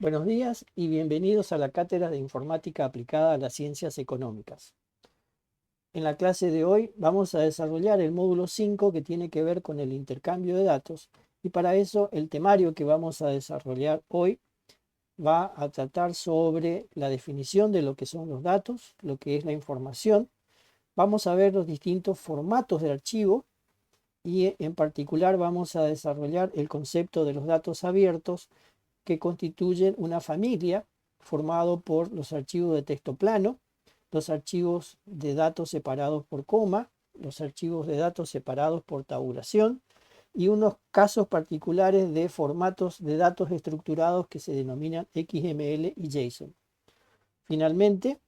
Buenos días y bienvenidos a la Cátedra de Informática aplicada a las Ciencias Económicas. En la clase de hoy vamos a desarrollar el módulo 5 que tiene que ver con el intercambio de datos y para eso el temario que vamos a desarrollar hoy va a tratar sobre la definición de lo que son los datos, lo que es la información. Vamos a ver los distintos formatos de archivo y en particular vamos a desarrollar el concepto de los datos abiertos que constituyen una familia formado por los archivos de texto plano, los archivos de datos separados por coma, los archivos de datos separados por tabulación y unos casos particulares de formatos de datos estructurados que se denominan XML y JSON. Finalmente,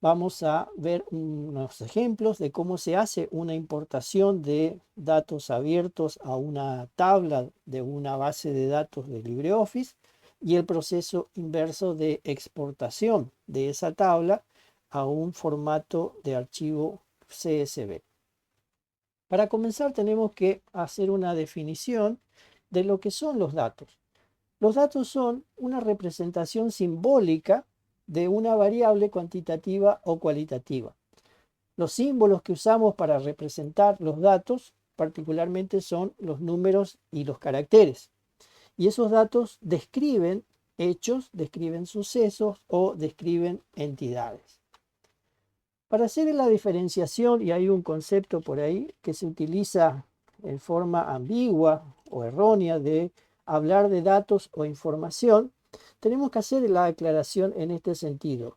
vamos a ver unos ejemplos de cómo se hace una importación de datos abiertos a una tabla de una base de datos de LibreOffice y el proceso inverso de exportación de esa tabla a un formato de archivo CSV. Para comenzar tenemos que hacer una definición de lo que son los datos. Los datos son una representación simbólica de una variable cuantitativa o cualitativa. Los símbolos que usamos para representar los datos particularmente son los números y los caracteres. Y esos datos describen hechos, describen sucesos o describen entidades. Para hacer la diferenciación, y hay un concepto por ahí que se utiliza en forma ambigua o errónea de hablar de datos o información, tenemos que hacer la aclaración en este sentido,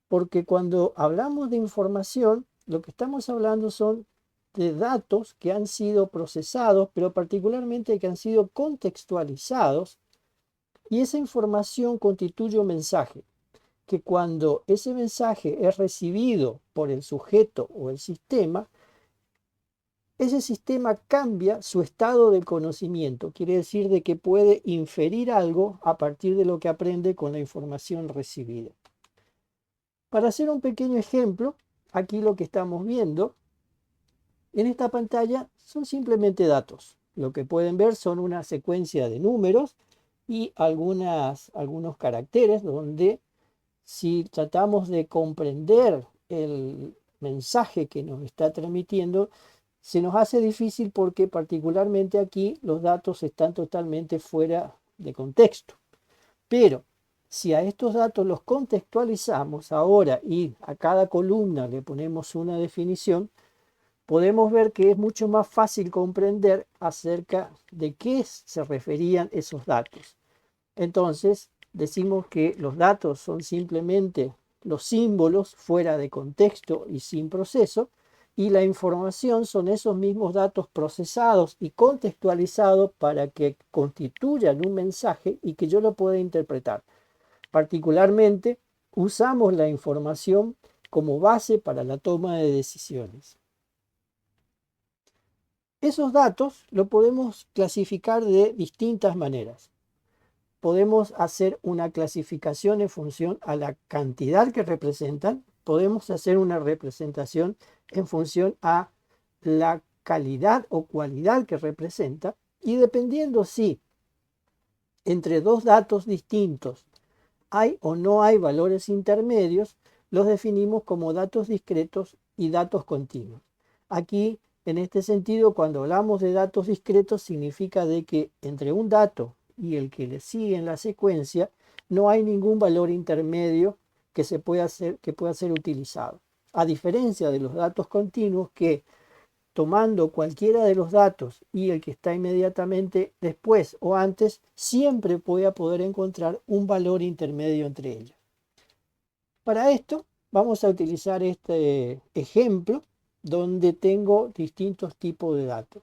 porque cuando hablamos de información, lo que estamos hablando son de datos que han sido procesados, pero particularmente que han sido contextualizados, y esa información constituye un mensaje que cuando ese mensaje es recibido por el sujeto o el sistema, ese sistema cambia su estado de conocimiento. Quiere decir de que puede inferir algo a partir de lo que aprende con la información recibida. Para hacer un pequeño ejemplo, aquí lo que estamos viendo en esta pantalla son simplemente datos. Lo que pueden ver son una secuencia de números y algunos caracteres donde si tratamos de comprender el mensaje que nos está transmitiendo, se nos hace difícil porque particularmente aquí los datos están totalmente fuera de contexto. Pero si a estos datos los contextualizamos ahora y a cada columna le ponemos una definición, podemos ver que es mucho más fácil comprender acerca de qué se referían esos datos. Entonces, decimos que los datos son simplemente los símbolos fuera de contexto y sin proceso, y la información son esos mismos datos procesados y contextualizados para que constituyan un mensaje y que yo lo pueda interpretar. Particularmente, usamos la información como base para la toma de decisiones. Esos datos los podemos clasificar de distintas maneras. Podemos hacer una clasificación en función a la cantidad que representan, podemos hacer una representación en función a la calidad o cualidad que representa, y dependiendo si entre dos datos distintos hay o no hay valores intermedios, los definimos como datos discretos y datos continuos. Aquí, en este sentido, cuando hablamos de datos discretos, significa de que entre un dato y el que le sigue en la secuencia, no hay ningún valor intermedio que pueda ser utilizado. A diferencia de los datos continuos que tomando cualquiera de los datos y el que está inmediatamente después o antes, siempre voy a poder encontrar un valor intermedio entre ellos. Para esto vamos a utilizar este ejemplo donde tengo distintos tipos de datos.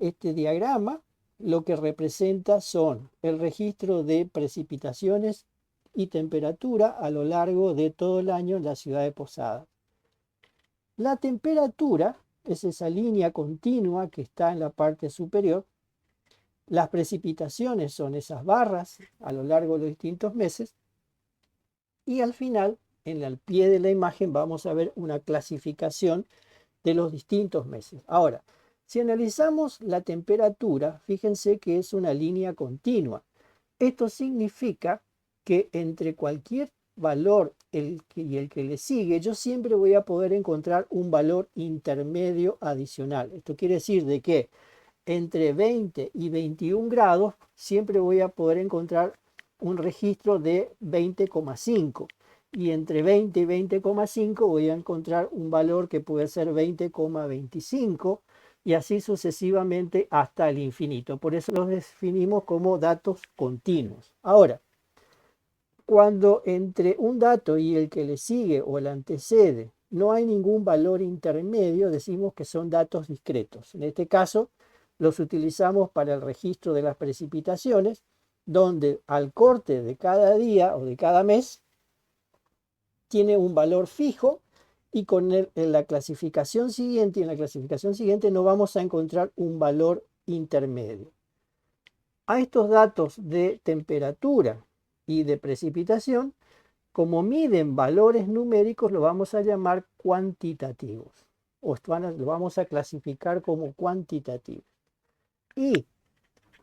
Este diagrama lo que representa son el registro de precipitaciones y temperatura a lo largo de todo el año en la ciudad de Posadas. La temperatura es esa línea continua que está en la parte superior. Las precipitaciones son esas barras a lo largo de los distintos meses. Y al final, en el pie de la imagen, vamos a ver una clasificación de los distintos meses. Ahora, si analizamos la temperatura, fíjense que es una línea continua. Esto significa que entre cualquier valor y el que le sigue, yo siempre voy a poder encontrar un valor intermedio adicional. Esto quiere decir de que entre 20 y 21 grados siempre voy a poder encontrar un registro de 20,5 y entre 20 y 20,5 voy a encontrar un valor que puede ser 20,25 y así sucesivamente hasta el infinito. Por eso los definimos como datos continuos. Ahora, cuando entre un dato y el que le sigue o el antecede no hay ningún valor intermedio, decimos que son datos discretos. En este caso, los utilizamos para el registro de las precipitaciones, donde al corte de cada día o de cada mes tiene un valor fijo y en la clasificación siguiente no vamos a encontrar un valor intermedio. A estos datos de temperatura y de precipitación, como miden valores numéricos, lo vamos a llamar cuantitativos, o lo vamos a clasificar como cuantitativos. Y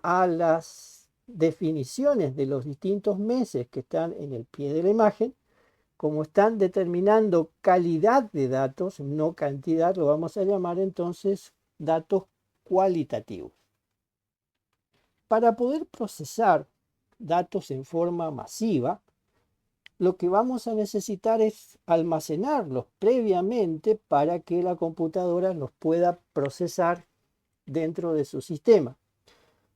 a las definiciones de los distintos meses que están en el pie de la imagen, como están determinando calidad de datos, no cantidad, lo vamos a llamar entonces datos cualitativos. Para poder procesar datos en forma masiva, lo que vamos a necesitar es almacenarlos previamente para que la computadora los pueda procesar dentro de su sistema.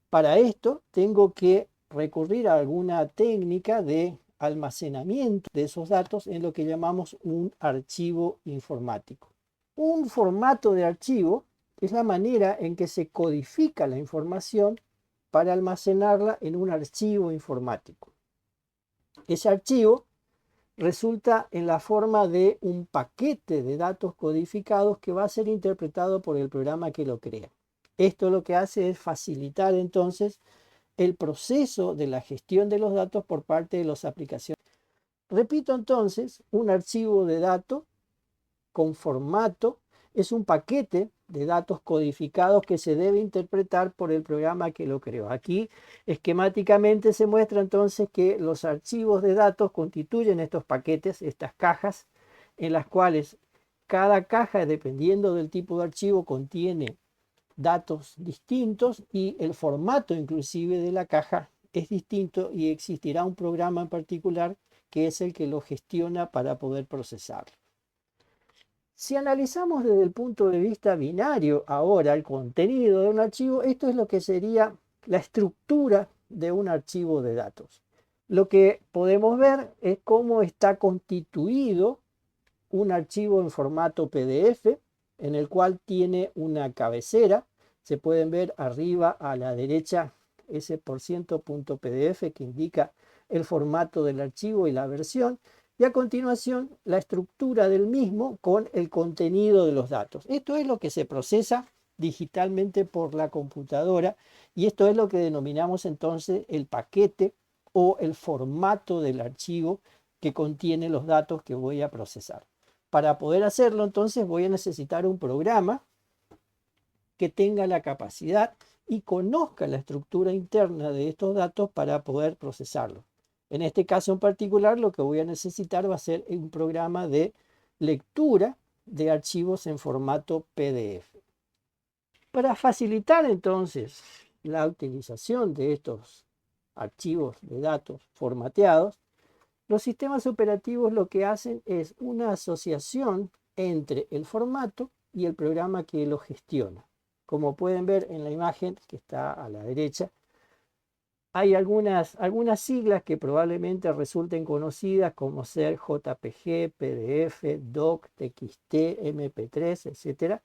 Para esto tengo que recurrir a alguna técnica de almacenamiento de esos datos en lo que llamamos un archivo informático. Un formato de archivo es la manera en que se codifica la información para almacenarla en un archivo informático. Ese archivo resulta en la forma de un paquete de datos codificados que va a ser interpretado por el programa que lo crea. Esto lo que hace es facilitar entonces el proceso de la gestión de los datos por parte de las aplicaciones. Repito entonces, un archivo de datos con formato es un paquete de datos codificados que se debe interpretar por el programa que lo creó. Aquí esquemáticamente se muestra entonces que los archivos de datos constituyen estos paquetes, estas cajas, en las cuales cada caja, dependiendo del tipo de archivo, contiene datos distintos y el formato inclusive de la caja es distinto y existirá un programa en particular que es el que lo gestiona para poder procesarlo. Si analizamos desde el punto de vista binario ahora el contenido de un archivo, esto es lo que sería la estructura de un archivo de datos. Lo que podemos ver es cómo está constituido un archivo en formato PDF, en el cual tiene una cabecera. Se pueden ver arriba a la derecha ese %.pdf que indica el formato del archivo y la versión. Y a continuación la estructura del mismo con el contenido de los datos. Esto es lo que se procesa digitalmente por la computadora y esto es lo que denominamos entonces el paquete o el formato del archivo que contiene los datos que voy a procesar. Para poder hacerlo entonces voy a necesitar un programa que tenga la capacidad y conozca la estructura interna de estos datos para poder procesarlos. En este caso en particular lo que voy a necesitar va a ser un programa de lectura de archivos en formato PDF. Para facilitar entonces la utilización de estos archivos de datos formateados, los sistemas operativos lo que hacen es una asociación entre el formato y el programa que lo gestiona. Como pueden ver en la imagen que está a la derecha, hay algunas siglas que probablemente resulten conocidas como ser JPG, PDF, DOC, TXT, MP3, etc.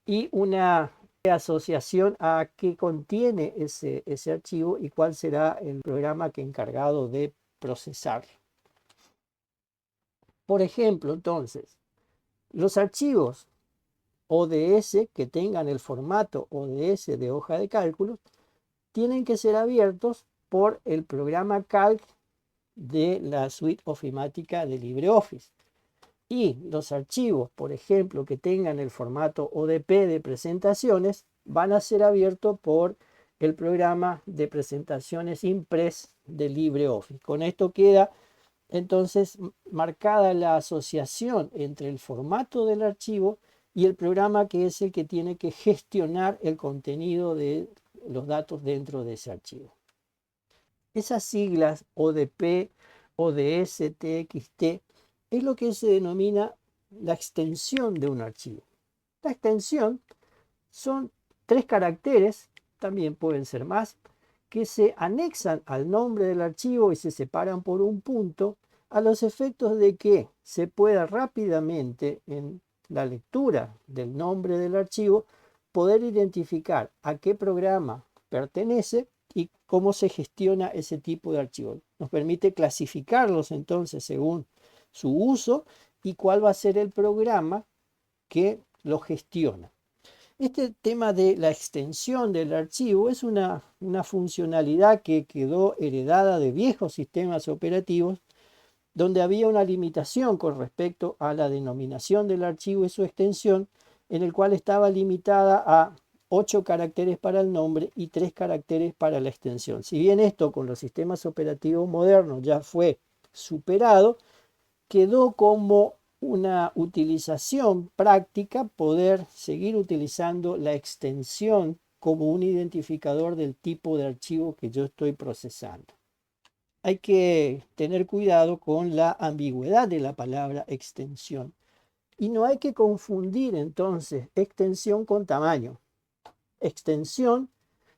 Y una asociación a qué contiene ese archivo y cuál será el programa que encargado de procesarlo. Por ejemplo, entonces, los archivos ODS que tengan el formato ODS de hoja de cálculo tienen que ser abiertos por el programa Calc de la suite ofimática de LibreOffice. Y los archivos, por ejemplo, que tengan el formato ODP de presentaciones, van a ser abiertos por el programa de presentaciones Impress de LibreOffice. Con esto queda entonces marcada la asociación entre el formato del archivo y el programa que es el que tiene que gestionar el contenido de los datos dentro de ese archivo. Esas siglas ODP, ODS, TXT es lo que se denomina la extensión de un archivo. La extensión son 3 caracteres, también pueden ser más, que se anexan al nombre del archivo y se separan por un punto a los efectos de que se pueda rápidamente en la lectura del nombre del archivo poder identificar a qué programa pertenece y cómo se gestiona ese tipo de archivos. Nos permite clasificarlos entonces según su uso y cuál va a ser el programa que lo gestiona. Este tema de la extensión del archivo es una funcionalidad que quedó heredada de viejos sistemas operativos donde había una limitación con respecto a la denominación del archivo y su extensión, en el cual estaba limitada a 8 caracteres para el nombre y 3 caracteres para la extensión. Si bien esto con los sistemas operativos modernos ya fue superado, quedó como una utilización práctica poder seguir utilizando la extensión como un identificador del tipo de archivo que yo estoy procesando. Hay que tener cuidado con la ambigüedad de la palabra extensión y no hay que confundir entonces extensión con tamaño. Extensión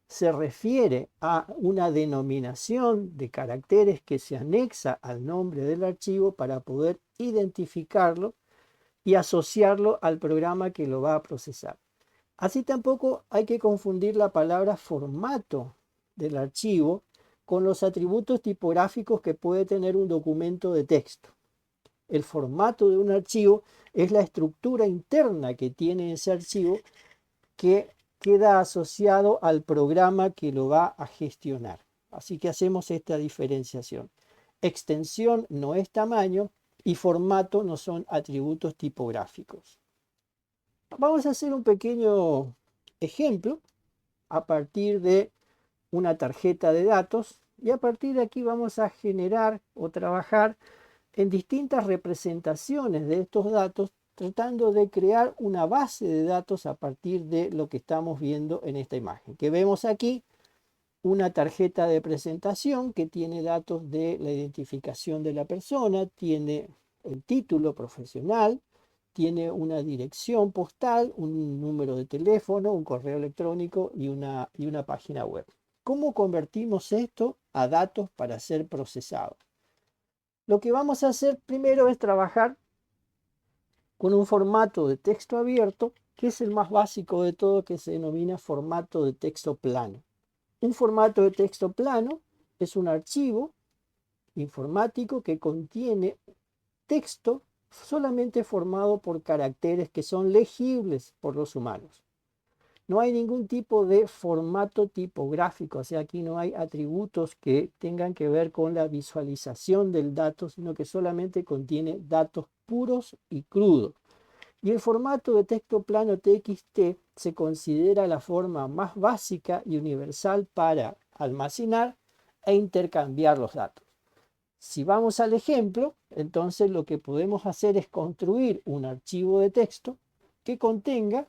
se refiere a una denominación de caracteres que se anexa al nombre del archivo para poder identificarlo y asociarlo al programa que lo va a procesar. Así tampoco hay que confundir la palabra formato del archivo con los atributos tipográficos que puede tener un documento de texto. El formato de un archivo es la estructura interna que tiene ese archivo que queda asociado al programa que lo va a gestionar. Así que hacemos esta diferenciación. Extensión no es tamaño y formato no son atributos tipográficos. Vamos a hacer un pequeño ejemplo a partir de una tarjeta de datos y a partir de aquí vamos a generar o trabajar en distintas representaciones de estos datos tratando de crear una base de datos a partir de lo que estamos viendo en esta imagen. Que vemos aquí una tarjeta de presentación que tiene datos de la identificación de la persona, tiene el título profesional, tiene una dirección postal, un número de teléfono, un correo electrónico y una página web. ¿Cómo convertimos esto a datos para ser procesados? Lo que vamos a hacer primero es trabajar con un formato de texto abierto, que es el más básico de todo, que se denomina formato de texto plano. Un formato de texto plano es un archivo informático que contiene texto solamente formado por caracteres que son legibles por los humanos. No hay ningún tipo de formato tipográfico, o sea, aquí no hay atributos que tengan que ver con la visualización del dato, sino que solamente contiene datos puros y crudos. Y el formato de texto plano TXT se considera la forma más básica y universal para almacenar e intercambiar los datos. Si vamos al ejemplo, entonces lo que podemos hacer es construir un archivo de texto que contenga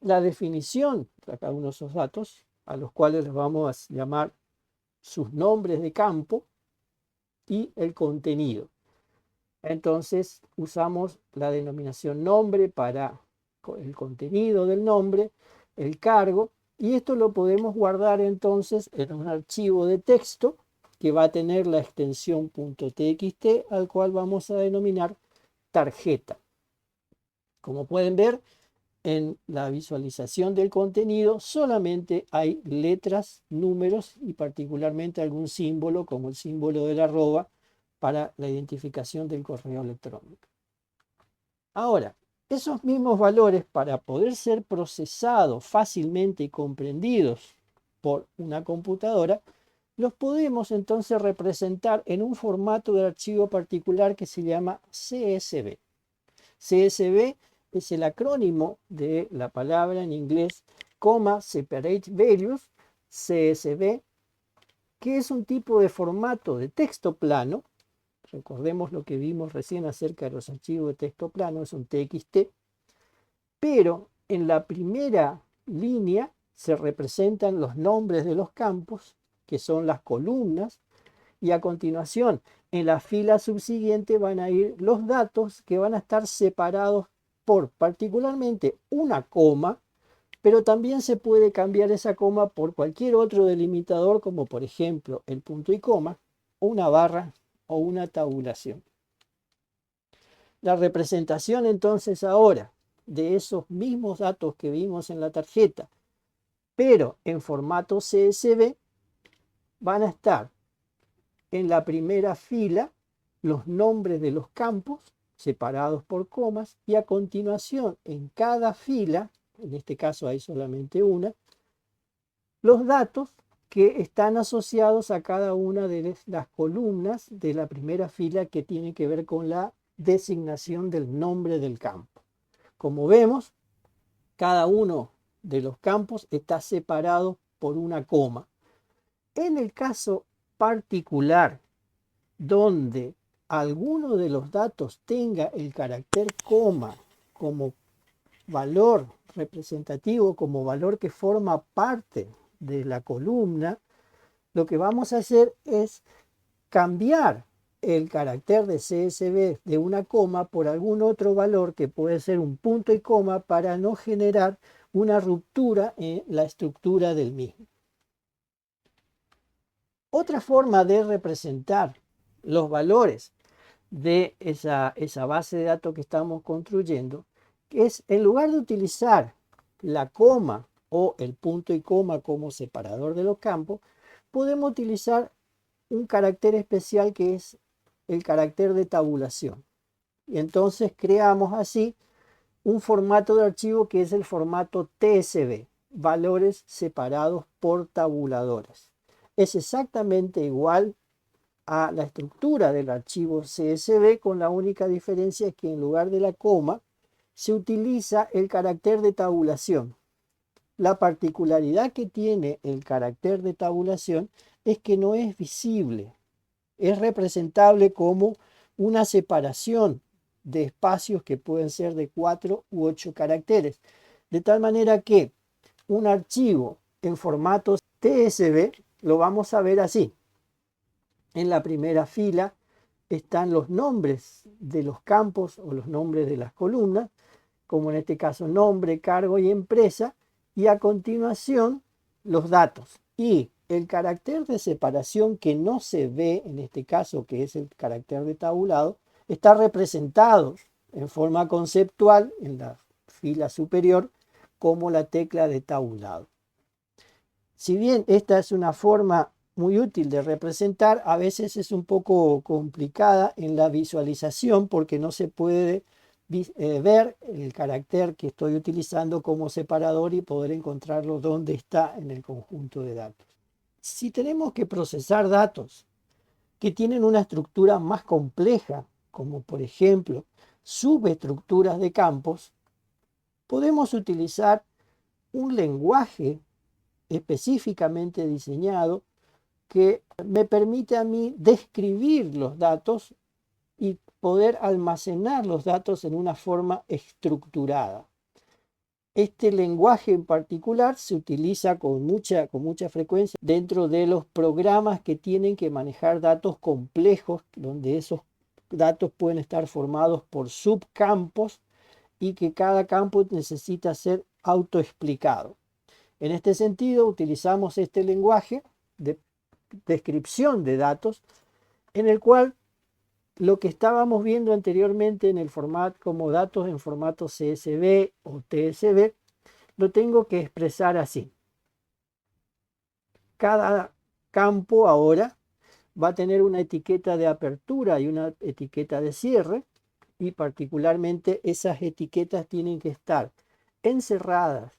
la definición de cada uno de esos datos, a los cuales les vamos a llamar sus nombres de campo y el contenido. Entonces usamos la denominación nombre para el contenido del nombre, el cargo, y esto lo podemos guardar entonces en un archivo de texto que va a tener la extensión .txt, al cual vamos a denominar tarjeta. Como pueden ver, en la visualización del contenido solamente hay letras, números y particularmente algún símbolo como el símbolo del arroba para la identificación del correo electrónico. Ahora, esos mismos valores para poder ser procesados fácilmente y comprendidos por una computadora, los podemos entonces representar en un formato de archivo particular que se llama CSV. CSV es el acrónimo de la palabra en inglés, Separate Values, CSV, que es un tipo de formato de texto plano. Recordemos lo que vimos recién acerca de los archivos de texto plano, es un TXT, pero en la primera línea se representan los nombres de los campos, que son las columnas, y a continuación, en la fila subsiguiente van a ir los datos que van a estar separados por particularmente una coma, pero también se puede cambiar esa coma por cualquier otro delimitador, como por ejemplo el punto y coma, una barra o una tabulación. La representación entonces ahora de esos mismos datos que vimos en la tarjeta, pero en formato CSV, van a estar en la primera fila los nombres de los campos separados por comas y a continuación en cada fila, en este caso hay solamente una, los datos que están asociados a cada una de las columnas de la primera fila que tiene que ver con la designación del nombre del campo. Como vemos, cada uno de los campos está separado por una coma. En el caso particular donde alguno de los datos tenga el carácter coma como valor representativo, como valor que forma parte de la columna, lo que vamos a hacer es cambiar el carácter de CSV de una coma por algún otro valor que puede ser un punto y coma para no generar una ruptura en la estructura del mismo. Otra forma de representar los valores de esa base de datos que estamos construyendo, que es en lugar de utilizar la coma o el punto y coma como separador de los campos, podemos utilizar un carácter especial que es el carácter de tabulación. Y entonces creamos así un formato de archivo que es el formato TSV, valores separados por tabuladores. Es exactamente igual a la estructura del archivo CSV, con la única diferencia que en lugar de la coma se utiliza el carácter de tabulación. La particularidad que tiene el carácter de tabulación es que no es visible, es representable como una separación de espacios que pueden ser de 4 u 8 caracteres, de tal manera que un archivo en formato TSV lo vamos a ver así. En la primera fila están los nombres de los campos o los nombres de las columnas, como en este caso nombre, cargo y empresa, y a continuación los datos. Y el carácter de separación que no se ve en este caso, que es el carácter de tabulado, está representado en forma conceptual en la fila superior como la tecla de tabulado. Si bien esta es una forma muy útil de representar, a veces es un poco complicada en la visualización porque no se puede ver el carácter que estoy utilizando como separador y poder encontrarlo donde está en el conjunto de datos. Si tenemos que procesar datos que tienen una estructura más compleja, como por ejemplo subestructuras de campos, podemos utilizar un lenguaje específicamente diseñado que me permite a mí describir los datos y poder almacenar los datos en una forma estructurada. Este lenguaje en particular se utiliza con mucha frecuencia dentro de los programas que tienen que manejar datos complejos, donde esos datos pueden estar formados por subcampos y que cada campo necesita ser autoexplicado. En este sentido, utilizamos este lenguaje de descripción de datos, en el cual lo que estábamos viendo anteriormente en el formato como datos en formato CSV o TSV, lo tengo que expresar así. Cada campo ahora va a tener una etiqueta de apertura y una etiqueta de cierre, y particularmente esas etiquetas tienen que estar encerradas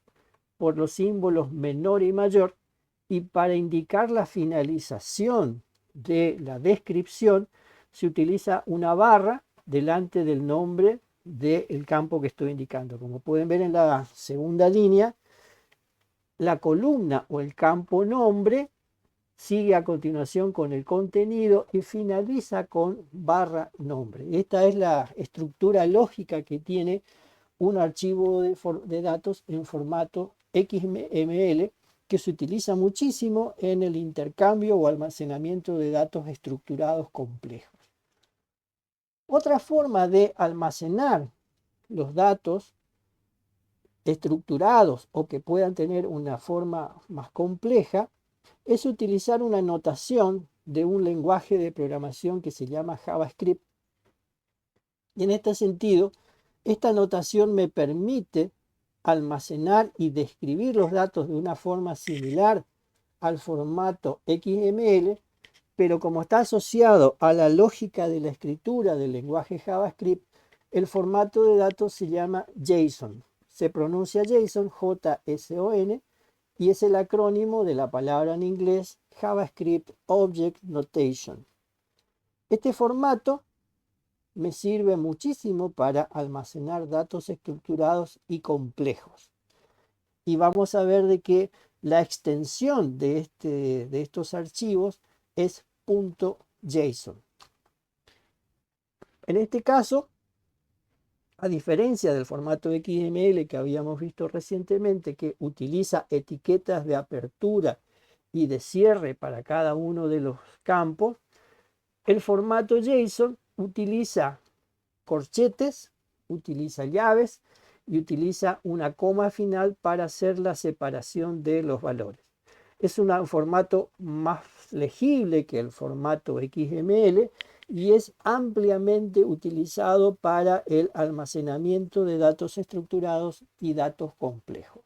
por los símbolos menor y mayor, y para indicar la finalización de la descripción se utiliza una barra delante del nombre del campo que estoy indicando. Como pueden ver en la segunda línea, La columna o el campo nombre sigue a continuación con el contenido y finaliza con barra nombre. Esta es la estructura lógica que tiene un archivo de datos en formato XML que se utiliza muchísimo en el intercambio o almacenamiento de datos estructurados complejos. Otra forma de almacenar los datos estructurados o que puedan tener una forma más compleja es utilizar una notación de un lenguaje de programación que se llama JavaScript. Y en este sentido, esta notación me permite almacenar y describir los datos de una forma similar al formato XML, pero como está asociado a la lógica de la escritura del lenguaje JavaScript, el formato de datos se llama JSON. Se pronuncia JSON, J-S-O-N, y es el acrónimo de la palabra en inglés JavaScript Object Notation. Este formato me sirve muchísimo para almacenar datos estructurados y complejos. Y vamos a ver de que la extensión de estos archivos es .json. En este caso, a diferencia del formato XML que habíamos visto recientemente, que utiliza etiquetas de apertura y de cierre para cada uno de los campos, el formato JSON utiliza corchetes, utiliza llaves y utiliza una coma final para hacer la separación de los valores. Es un formato más legible que el formato XML y es ampliamente utilizado para el almacenamiento de datos estructurados y datos complejos.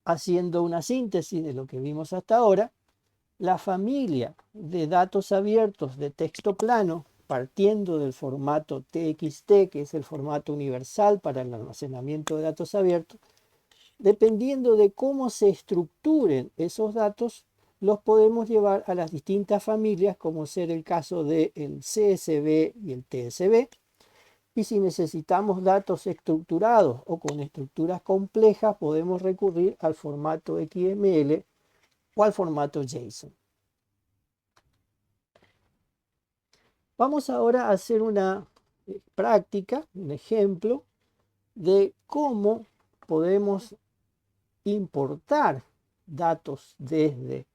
Haciendo una síntesis de lo que vimos hasta ahora, la familia de datos abiertos de texto plano, partiendo del formato TXT, que es el formato universal para el almacenamiento de datos abiertos, dependiendo de cómo se estructuren esos datos, los podemos llevar a las distintas familias, como ser el caso del CSV y el TSV. Y si necesitamos datos estructurados o con estructuras complejas, podemos recurrir al formato XML o al formato JSON. Vamos ahora a hacer una práctica, un ejemplo de cómo podemos importar datos desde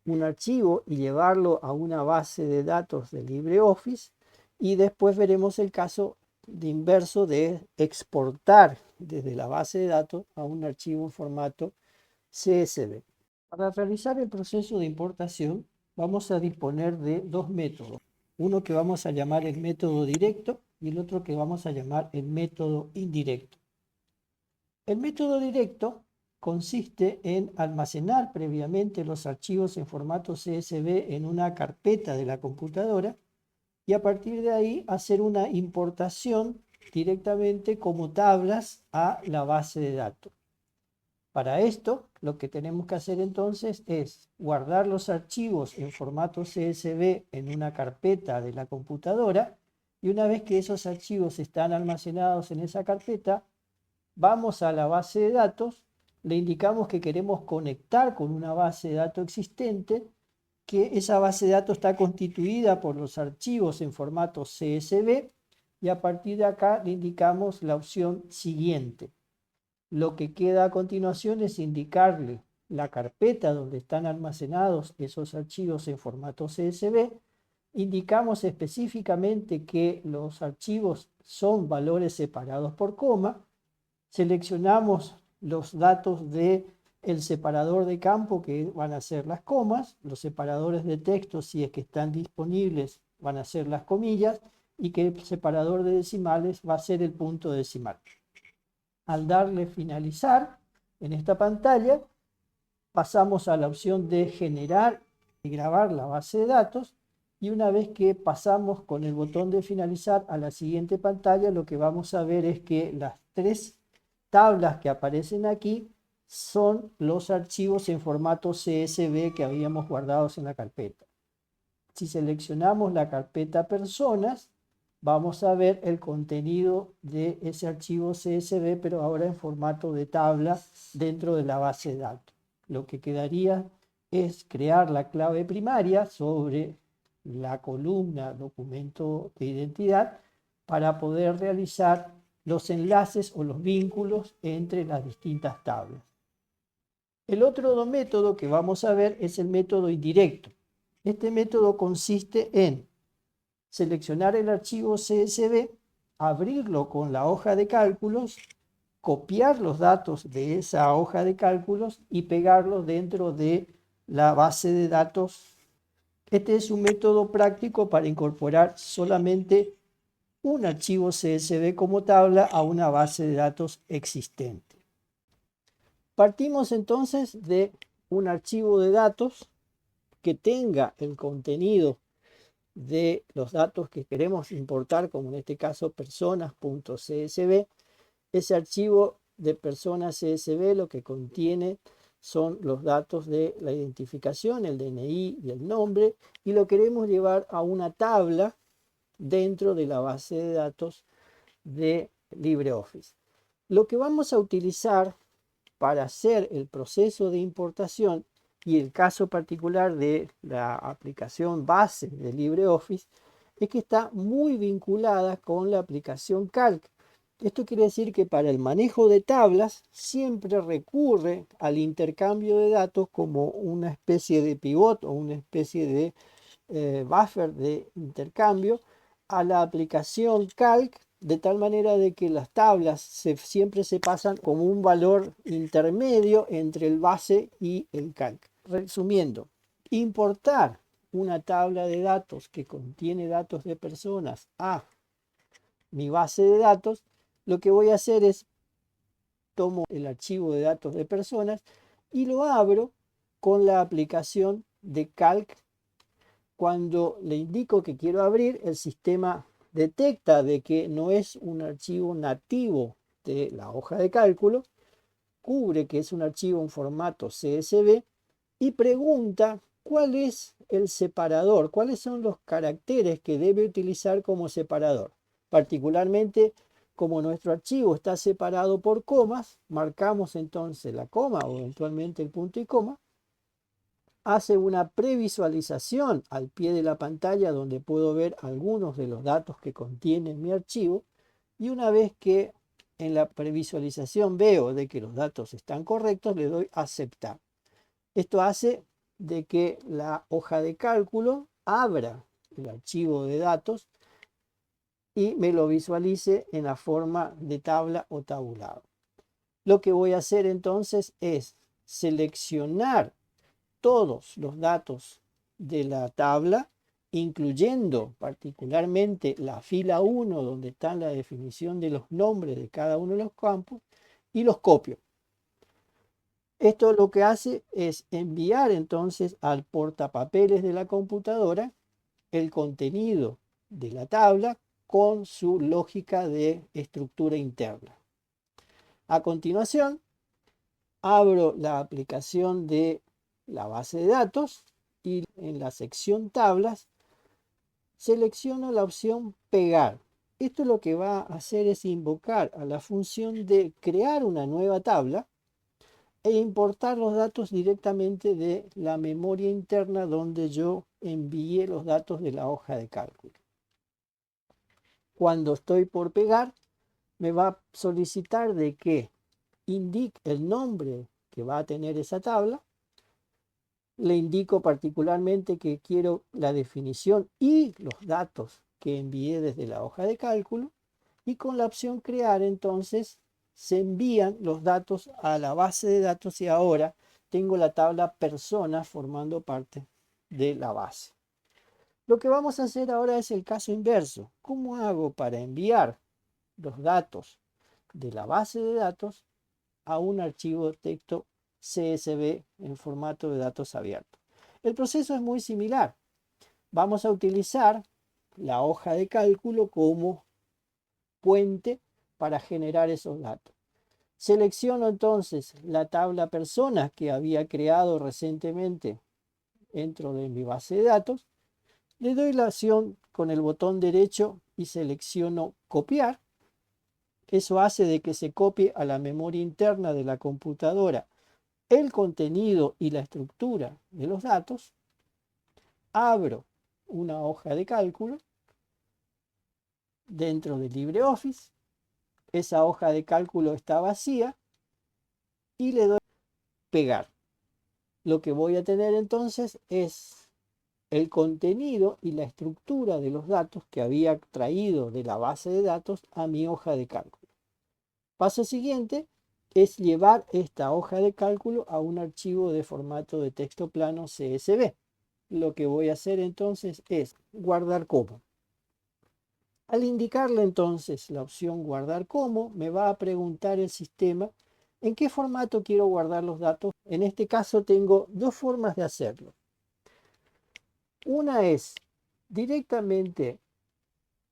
un archivo y llevarlo a una base de datos de LibreOffice, y después veremos el caso de inverso de exportar desde la base de datos a un archivo en formato CSV. Para realizar el proceso de importación vamos a disponer de dos métodos, uno que vamos a llamar el método directo y el otro que vamos a llamar el método indirecto. El método directo consiste en almacenar previamente los archivos en formato CSV en una carpeta de la computadora y a partir de ahí hacer una importación directamente como tablas a la base de datos. Para esto, lo que tenemos que hacer entonces es guardar los archivos en formato CSV en una carpeta de la computadora, y una vez que esos archivos están almacenados en esa carpeta, vamos a la base de datos, le indicamos que queremos conectar con una base de datos existente, que esa base de datos está constituida por los archivos en formato CSV, y a partir de acá le indicamos la opción siguiente. Lo que queda a continuación es indicarle la carpeta donde están almacenados esos archivos en formato CSV. Indicamos específicamente que los archivos son valores separados por coma. Seleccionamos los datos del separador de campo, que van a ser las comas, los separadores de texto, si es que están disponibles, van a ser las comillas, y que el separador de decimales va a ser el punto decimal. Al darle finalizar en esta pantalla, pasamos a la opción de generar y grabar la base de datos, y una vez que pasamos con el botón de finalizar a la siguiente pantalla, lo que vamos a ver es que las tres tablas que aparecen aquí son los archivos en formato CSV que habíamos guardados en la carpeta. Si seleccionamos la carpeta personas, vamos a ver el contenido de ese archivo CSV, pero ahora en formato de tabla dentro de la base de datos. Lo que quedaría es crear la clave primaria sobre la columna documento de identidad para poder realizar los enlaces o los vínculos entre las distintas tablas. El otro método que vamos a ver es el método indirecto. Este método consiste en seleccionar el archivo CSV, abrirlo con la hoja de cálculos, copiar los datos de esa hoja de cálculos y pegarlos dentro de la base de datos. Este es un método práctico para incorporar solamente un archivo CSV como tabla a una base de datos existente. Partimos entonces de un archivo de datos que tenga el contenido de los datos que queremos importar, como en este caso personas.csv. Ese archivo de personas CSV lo que contiene son los datos de la identificación, el DNI y el nombre, y lo queremos llevar a una tabla dentro de la base de datos de LibreOffice. Lo que vamos a utilizar para hacer el proceso de importación y el caso particular de la aplicación base de LibreOffice es que está muy vinculada con la aplicación Calc. Esto quiere decir que para el manejo de tablas siempre recurre al intercambio de datos como una especie de pivot o una especie de buffer de intercambio a la aplicación Calc, de tal manera de que las tablas siempre se pasan como un valor intermedio entre el base y el Calc. Resumiendo, importar una tabla de datos que contiene datos de personas a mi base de datos, lo que voy a hacer es tomo el archivo de datos de personas y lo abro con la aplicación de Calc. Cuando le indico que quiero abrir, el sistema detecta de que no es un archivo nativo de la hoja de cálculo, cubre que es un archivo en formato CSV y pregunta cuál es el separador, cuáles son los caracteres que debe utilizar como separador. Particularmente, como nuestro archivo está separado por comas, marcamos entonces la coma o eventualmente el punto y coma. Hace una previsualización al pie de la pantalla donde puedo ver algunos de los datos que contiene mi archivo, y una vez que en la previsualización veo de que los datos están correctos, le doy a aceptar. Esto hace de que la hoja de cálculo abra el archivo de datos y me lo visualice en la forma de tabla o tabulado. Lo que voy a hacer entonces es seleccionar todos los datos de la tabla, incluyendo particularmente la fila 1, donde está la definición de los nombres de cada uno de los campos, y los copio. Esto lo que hace es enviar entonces al portapapeles de la computadora el contenido de la tabla con su lógica de estructura interna. A continuación, abro la aplicación de la base de datos y en la sección tablas selecciono la opción pegar. Esto lo que va a hacer es invocar a la función de crear una nueva tabla e importar los datos directamente de la memoria interna donde yo envié los datos de la hoja de cálculo. Cuando estoy por pegar, me va a solicitar de que indique el nombre que va a tener esa tabla. Le indico particularmente que quiero la definición y los datos que envié desde la hoja de cálculo, y con la opción crear entonces se envían los datos a la base de datos y ahora tengo la tabla personas formando parte de la base. Lo que vamos a hacer ahora es el caso inverso. ¿Cómo hago para enviar los datos de la base de datos a un archivo de texto CSV en formato de datos abiertos? El proceso es muy similar. Vamos a utilizar la hoja de cálculo como puente para generar esos datos. Selecciono entonces la tabla personas que había creado recientemente dentro de mi base de datos. Le doy la opción con el botón derecho y selecciono copiar. Eso hace de que se copie a la memoria interna de la computadora el contenido y la estructura de los datos. Abro una hoja de cálculo dentro de LibreOffice. Esa hoja de cálculo está vacía y le doy a pegar. Lo que voy a tener entonces es el contenido y la estructura de los datos que había traído de la base de datos a mi hoja de cálculo. Paso siguiente es llevar esta hoja de cálculo a un archivo de formato de texto plano CSV. Lo que voy a hacer entonces es guardar como. Al indicarle entonces la opción guardar como, me va a preguntar el sistema en qué formato quiero guardar los datos. En este caso tengo dos formas de hacerlo. Una es directamente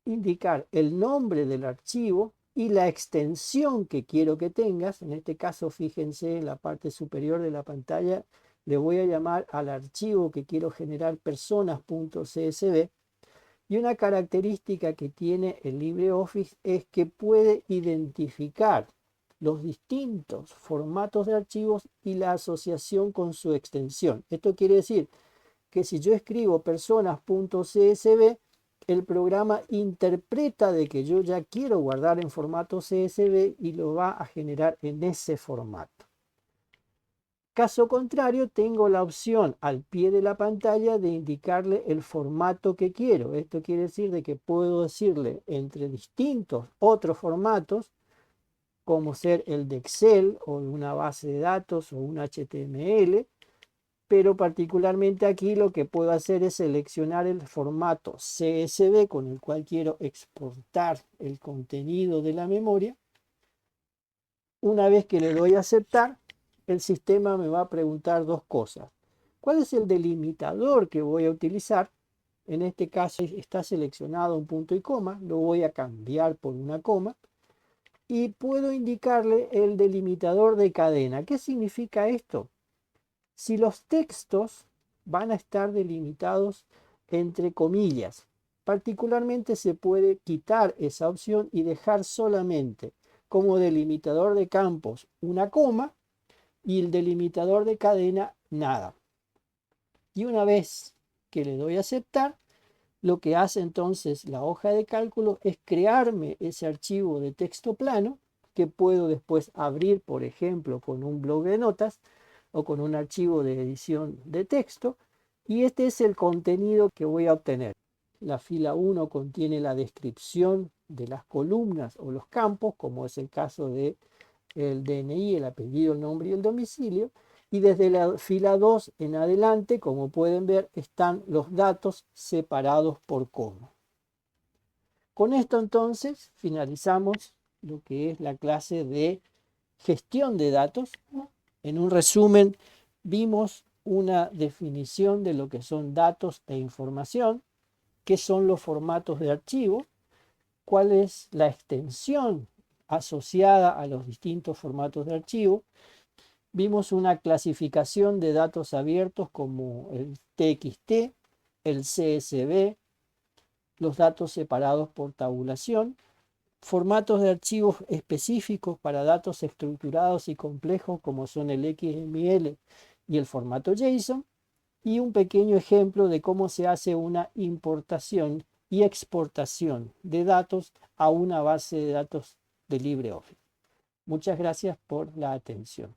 indicar el nombre del archivo y la extensión que quiero que tengas. En este caso, fíjense en la parte superior de la pantalla, le voy a llamar al archivo que quiero generar personas.csv. Y una característica que tiene el LibreOffice es que puede identificar los distintos formatos de archivos y la asociación con su extensión. Esto quiere decir que si yo escribo personas.csv, el programa interpreta de que yo ya quiero guardar en formato CSV y lo va a generar en ese formato. Caso contrario, tengo la opción al pie de la pantalla de indicarle el formato que quiero. Esto quiere decir de que puedo decirle entre distintos otros formatos, como ser el de Excel o de una base de datos o un HTML, pero particularmente aquí lo que puedo hacer es seleccionar el formato CSV con el cual quiero exportar el contenido de la memoria. Una vez que le doy a aceptar, el sistema me va a preguntar dos cosas. ¿Cuál es el delimitador que voy a utilizar? En este caso está seleccionado un punto y coma, lo voy a cambiar por una coma. Y puedo indicarle el delimitador de cadena. ¿Qué significa esto? Si los textos van a estar delimitados entre comillas, particularmente se puede quitar esa opción y dejar solamente como delimitador de campos una coma y el delimitador de cadena nada. Y una vez que le doy a aceptar, lo que hace entonces la hoja de cálculo es crearme ese archivo de texto plano que puedo después abrir, por ejemplo, con un blog de notas o con un archivo de edición de texto, y este es el contenido que voy a obtener. La fila 1 contiene la descripción de las columnas o los campos, como es el caso de el DNI, el apellido, el nombre y el domicilio, y desde la fila 2 en adelante, como pueden ver, están los datos separados por coma. Con esto entonces finalizamos lo que es la clase de gestión de datos. En un resumen, vimos una definición de lo que son datos e información, qué son los formatos de archivo, cuál es la extensión asociada a los distintos formatos de archivo. Vimos una clasificación de datos abiertos como el TXT, el CSV, los datos separados por tabulación, formatos de archivos específicos para datos estructurados y complejos como son el XML y el formato JSON, y un pequeño ejemplo de cómo se hace una importación y exportación de datos a una base de datos de LibreOffice. Muchas gracias por la atención.